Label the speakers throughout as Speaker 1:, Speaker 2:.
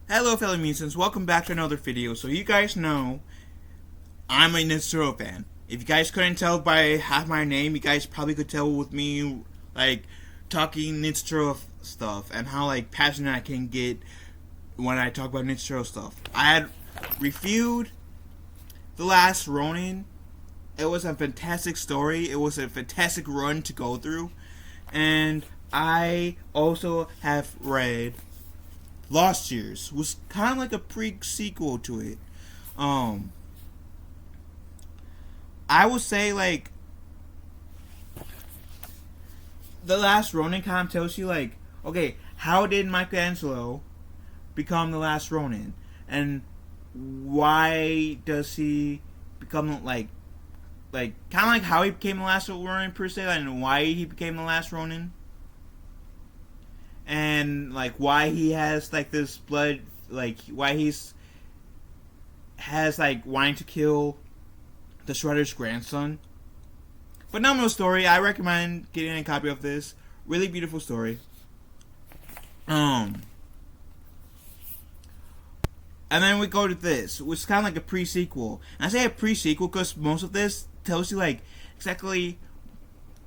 Speaker 1: Hello fellow mutants, welcome back to another video. So you guys know, I'm a Ninja Turtle fan. If you guys couldn't tell by half my name, you guys probably could tell with me, like, talking Ninja Turtle stuff, and how, like, passionate I can get when I talk about Ninja Turtle stuff. I had reviewed The Last Ronin. It was a fantastic story, it was a fantastic run to go through, and I also have read Lost Years, was kind of like a pre-sequel to it. Um, I would say like the last Ronin kind of tells you like, okay, how did Michelangelo become the last Ronin, and why does he become like kind of like how he became the last Ronin per se, and why he became the last Ronin, and like why he has like this blood, like why he's has like wanting to kill the Shredder's grandson. Phenomenal story. I recommend getting a copy of this. Really beautiful story. Um, and then we go to this, which is kind of like a pre-sequel. And I say a pre-sequel because most of this tells you like exactly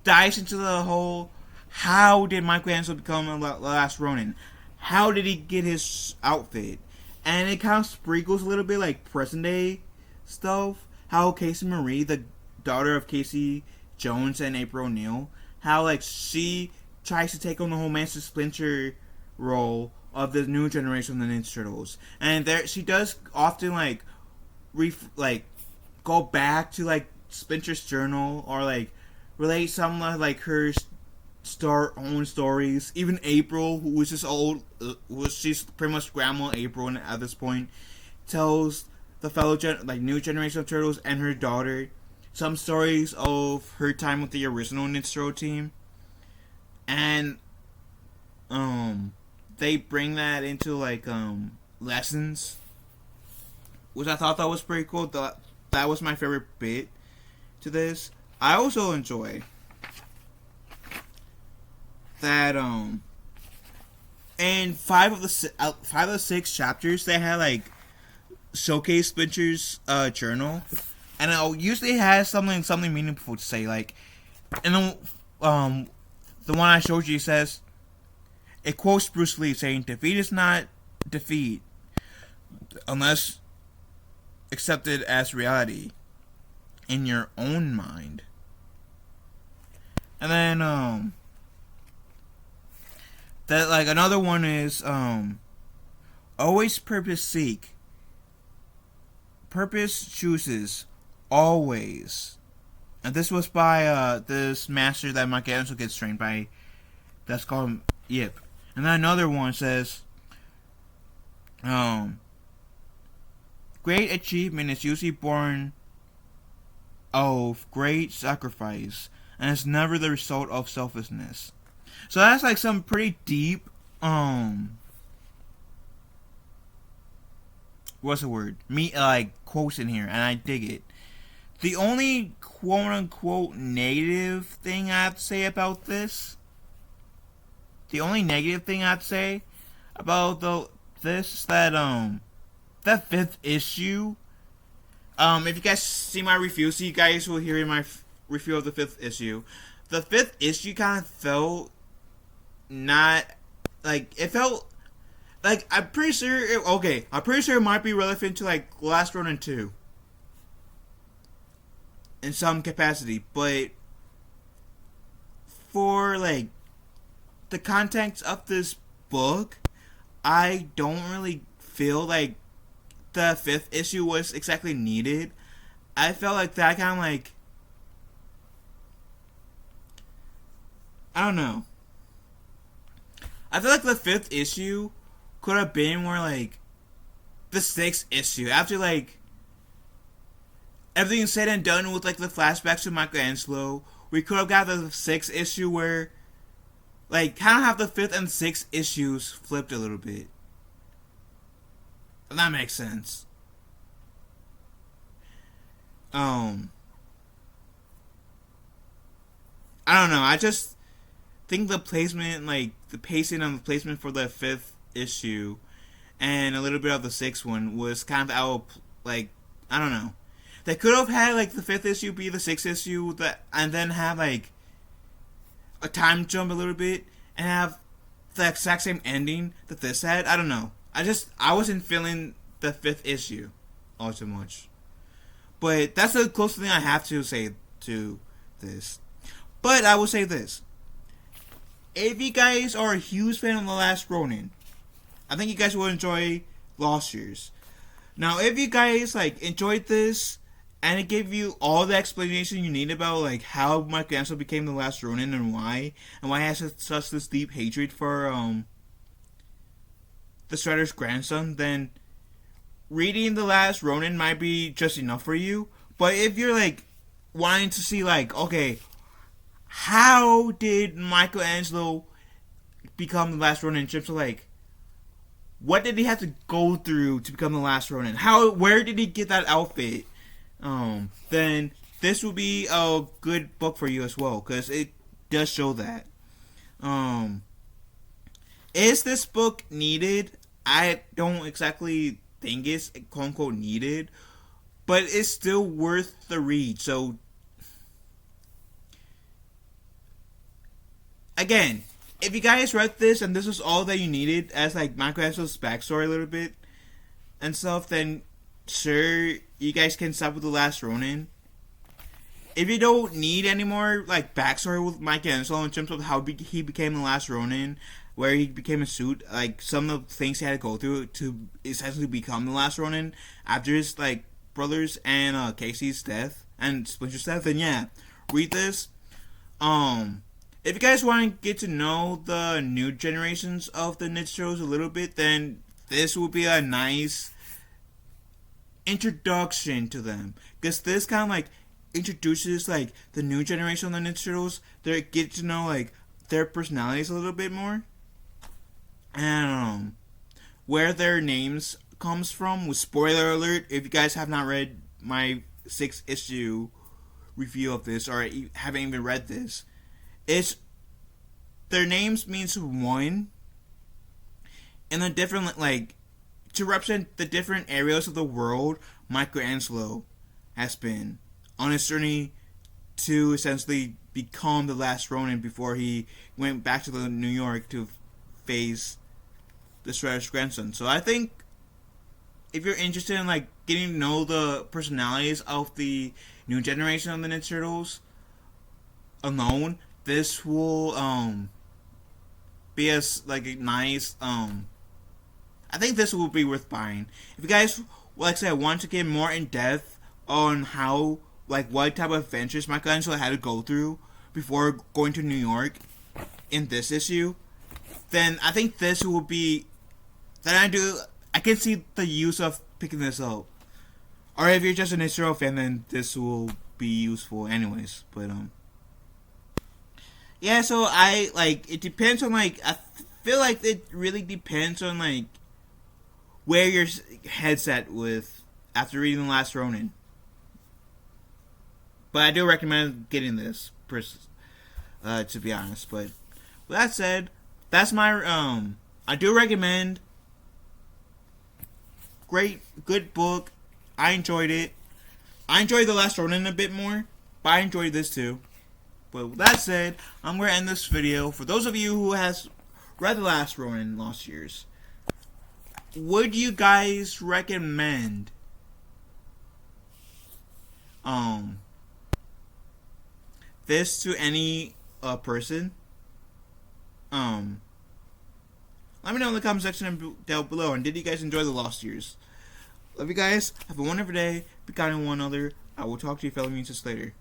Speaker 1: dives into the whole how did Michelangelo become the last Ronin? How did he get his outfit? And it kind of sprinkles a little bit like present day stuff. How Casey Marie, the daughter of Casey Jones and April O'Neil, how like she tries to take on the whole Master Splinter role of the new generation of the Ninja Turtles, and there she does often like like go back to like Splinter's journal or like relate some of like her own stories. Even April, who was just old, she's pretty much Grandma April at this point, tells the fellow like new generation of turtles and her daughter some stories of her time with the original Ninja Turtle team, and they bring that into like lessons, which I thought that was pretty cool. That was my favorite bit to this. I also enjoy that in five of the six chapters they had like showcase Splinter's journal, and it usually has something meaningful to say. Like, and then the one I showed you says, it quotes Bruce Lee saying, "Defeat is not defeat unless accepted as reality in your own mind." And then that like another one is always purpose seek. Purpose chooses always. And this was by this master that Michelangelo gets trained by. That's called Yip. And then another one says, great achievement is usually born of great sacrifice, and it's never the result of selfishness. So that's like some pretty deep, what's the word? Like quotes in here, and I dig it. The only quote unquote negative thing I have to say about this, this is that that fifth issue. If you guys see my review, so you guys will hear in my review of the fifth issue. The fifth issue kind of felt not like it felt like I'm pretty sure it might be relevant to like Last Ronin 2 in some capacity, but for like the context of this book, I don't really feel like the fifth issue was exactly needed. I felt like that kind of like, I don't know. I feel like the fifth issue could have been more like the sixth issue. After like everything said and done with like the flashbacks to Michelangelo, we could have got the sixth issue where like kind of have the fifth and sixth issues flipped a little bit. If that makes sense. I don't know. I just think the placement, like the pacing and the placement for the fifth issue, and a little bit of the sixth one was kind of out. Like, I don't know. They could have had like the fifth issue be the sixth issue, and then have like a time jump a little bit and have the exact same ending that this had. I don't know. I wasn't feeling the fifth issue all too much. But that's the closest thing I have to say to this. But I will say this. If you guys are a huge fan of The Last Ronin, I think you guys will enjoy Lost Years. Now, if you guys like enjoyed this and it gave you all the explanation you need about like how Michelangelo became the last Ronin and why he has such this deep hatred for the Shredder's grandson, then reading The Last Ronin might be just enough for you. But if you're like wanting to see like, okay, how did Michelangelo become the last Ronin in terms of like what did he have to go through to become the last Ronin? Where did he get that outfit? Then this will be a good book for you as well, because it does show that. Is this book needed? I don't exactly think it's quote unquote needed, but it's still worth the read. So again, if you guys read this and this was all that you needed as like Michelangelo's backstory a little bit and stuff, then sure, you guys can stop with The Last Ronin. If you don't need any more like backstory with Michelangelo in terms of how he became the last Ronin, where he became a suit, like some of the things he had to go through to essentially become the last Ronin after his like brothers and Casey's death and Splinter's death, then yeah, read this. If you guys want to get to know the new generations of the Ninja Turtles a little bit, then this will be a nice introduction to them, because this kind of like introduces like the new generation of the Ninja Turtles. They get to know like their personalities a little bit more, and where their names comes from. With spoiler alert, if you guys have not read my 6th issue review of this or haven't even read this, it's their names means one in a different like to represent the different areas of the world Michelangelo has been on his journey to essentially become the last Ronin before he went back to New York to face the Shredder's grandson. So I think if you're interested in like getting to know the personalities of the new generation of the Ninja Turtles alone, this will be as like a nice I think this will be worth buying. If you guys, like I said, want to get more in depth on how, like, what type of adventures Michelangelo had to go through before going to New York in this issue, then I think this will be. I can see the use of picking this up. Or if you're just an Israel fan, then this will be useful, anyways. But yeah. So it depends on like I feel like it really depends on like where your head's at with after reading The Last Ronin. But I do recommend getting this, to be honest. But with that said, that's my I do recommend. Good book. I enjoyed it. I enjoyed The Last Ronin a bit more, but I enjoyed this too. But with that said, I'm going to end this video. For those of you who has read The Last Ronin Lost Years, would you guys recommend this to any person? Let me know in the comment section down below. And did you guys enjoy The Lost Years? Love you guys. Have a wonderful day. Be kind to one another. I will talk to you fellow mutants later.